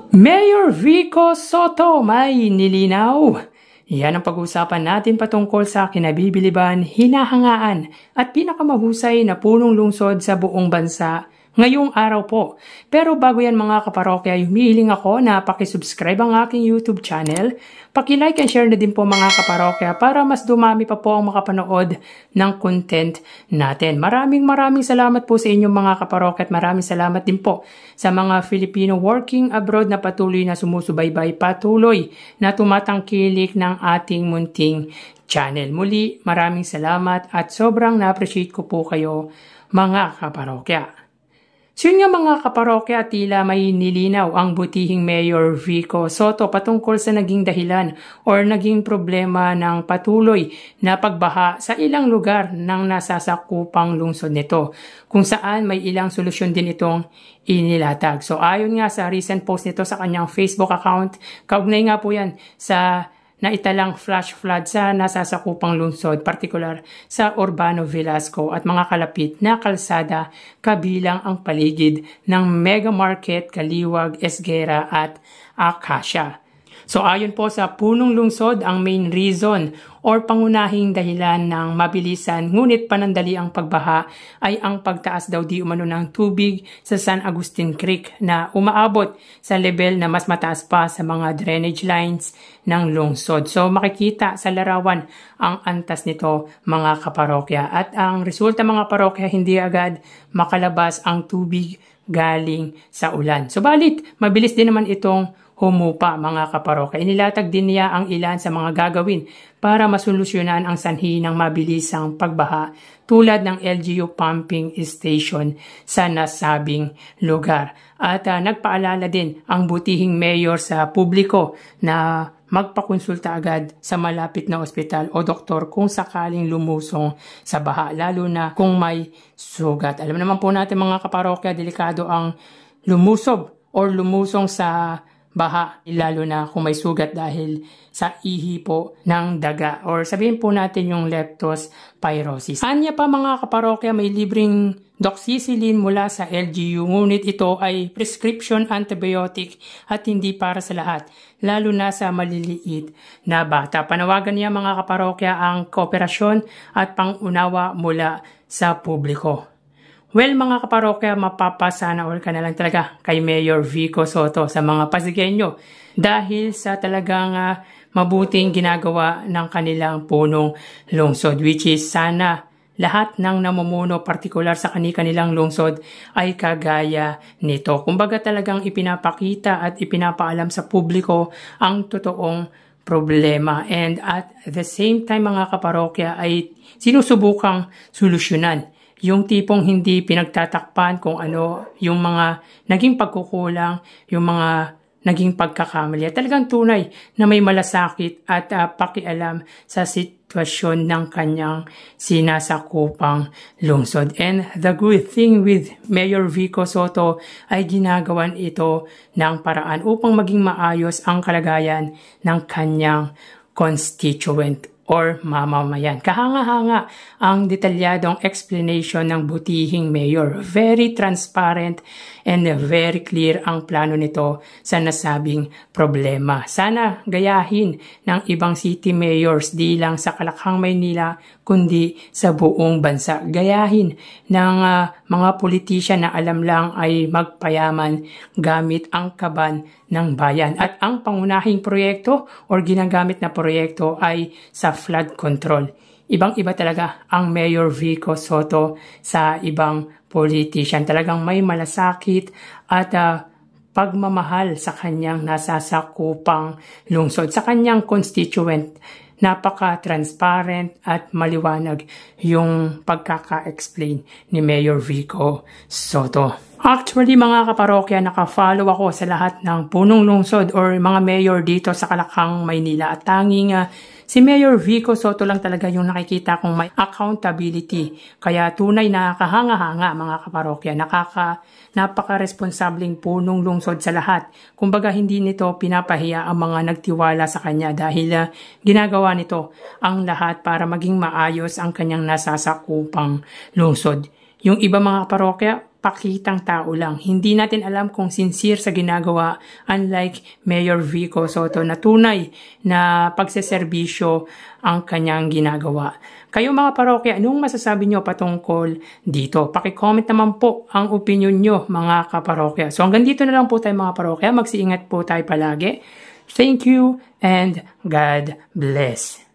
Mayor Vico Soto may nilinaw. Yan ang pag-uusapan natin patungkol sa kinabibiliban, hinahangaan at pinakamahusay na punong lungsod sa buong bansa ngayong araw po. Pero bago yan mga kaparokya, humihiling ako na pakisubscribe ang aking YouTube channel. Paki-like and share na din po mga kaparokya para mas dumami pa po ang makapanood ng content natin. Maraming salamat po sa inyong mga kaparokya at maraming salamat din po sa mga Filipino working abroad na patuloy na sumusubaybay, patuloy na tumatangkilik ng ating munting channel. Muli, maraming salamat at sobrang na-appreciate ko po kayo mga kaparokya. So yun nga mga kaparokya, tila may nilinaw ang butihing Mayor Vico Soto patungkol sa naging dahilan or naging problema ng patuloy na pagbaha sa ilang lugar ng nasasakupang lungsod nito, kung saan may ilang solusyon din itong inilatag. So ayon nga sa recent post nito sa kanyang Facebook account, kaugnay nga po yan sa naitalang flash flood sa nasasakupang lungsod, partikular sa Urbano Velasco at mga kalapit na kalsada kabilang ang paligid ng Mega Market, Kaliwag, Esguera at Acacia. So ayon po sa punong lungsod, ang main reason or pangunahing dahilan ng mabilisan ngunit panandali ang pagbaha ay ang pagtaas daw di umano ng tubig sa San Agustin Creek na umaabot sa level na mas mataas pa sa mga drainage lines ng lungsod. So makikita sa larawan ang antas nito mga kaparokya, at ang resulta mga parokya, hindi agad makalabas ang tubig galing sa ulan. Subalit mabilis din naman itong humupa mga kaparokya. Inilatag din niya ang ilan sa mga gagawin para masolusyonan ang sanhi ng mabilisang pagbaha tulad ng LGU pumping station sa nasabing lugar. At nagpaalala din ang butihing mayor sa publiko na magpakonsulta agad sa malapit na ospital o doktor kung sakaling lumusong sa baha, lalo na kung may sugat. Alam naman po natin mga kaparokya, delikado ang lumusob or lumusong sa baha, lalo na kung may sugat dahil sa ihi po ng daga or sabihin po natin yung leptospirosis. Anya pa mga kaparokya, may libreng doxycycline mula sa LGU, ngunit ito ay prescription antibiotic at hindi para sa lahat, lalo na sa maliliit na bata. Panawagan niya mga kaparokya ang kooperasyon at pangunawa mula sa publiko. Well mga kaparokya, mapapasana all ka na lang talaga kay Mayor Vico Soto sa mga Pasigueño dahil sa talagang mabuting ginagawa ng kanilang punong lungsod, which is sana lahat ng namumuno, partikular sa kanilang lungsod, ay kagaya nito. Kumbaga talagang ipinapakita at ipinapaalam sa publiko ang totoong problema, and at the same time mga kaparokya ay sinusubukang solusyonan. Yung tipong hindi pinagtatakpan kung ano yung mga naging pagkukulang, yung mga naging pagkakamali. At talagang tunay na may malasakit at pakialam sa sitwasyon ng kanyang sinasakupang lungsod. And the good thing with Mayor Vico Soto ay ginagawan ito ng paraan upang maging maayos ang kalagayan ng kanyang constituent or mamamayan. Kahanga-hanga ang detalyadong explanation ng butihing mayor. Very transparent and very clear ang plano nito sa nasabing problema. Sana gayahin ng ibang city mayors, di lang sa Kalakhang, Maynila, kundi sa buong bansa. Gayahin ng mga politisyan na alam lang ay magpayaman gamit ang kaban ng bayan. At ang pangunahing proyekto or ginagamit na proyekto ay sa flood control. Ibang-iba talaga ang Mayor Vico Soto sa ibang politician. Talagang may malasakit at pagmamahal sa kanyang nasasakupang lungsod, sa kanyang constituent. Napaka-transparent at maliwanag yung pagkaka-explain ni Mayor Vico Soto. Actually mga kaparokya, naka-follow ako sa lahat ng punong lungsod or mga mayor dito sa Kalakhang, Maynila, at tanging si Mayor Vico Soto lang talaga yung nakikita kong may accountability. Kaya tunay na kahanga-hanga mga kaparokya, napaka-responsableng punong lungsod sa lahat. Kumbaga hindi nito pinapahiya ang mga nagtiwala sa kanya dahil ginagawa nito ang lahat para maging maayos ang kanyang nasasakupang lungsod. Yung iba mga kaparokya, pakitang tao lang. Hindi natin alam kung sincere sa ginagawa, unlike Mayor Vico Sotto na tunay na pagseserbisyo ang kanyang ginagawa. Kayo mga parokya, anong masasabi nyo patungkol dito? Paki-comment naman po ang opinion nyo mga kaparokya. So hanggang dito na lang po tayo mga parokya. Magsiingat po tayo palagi. Thank you and God bless.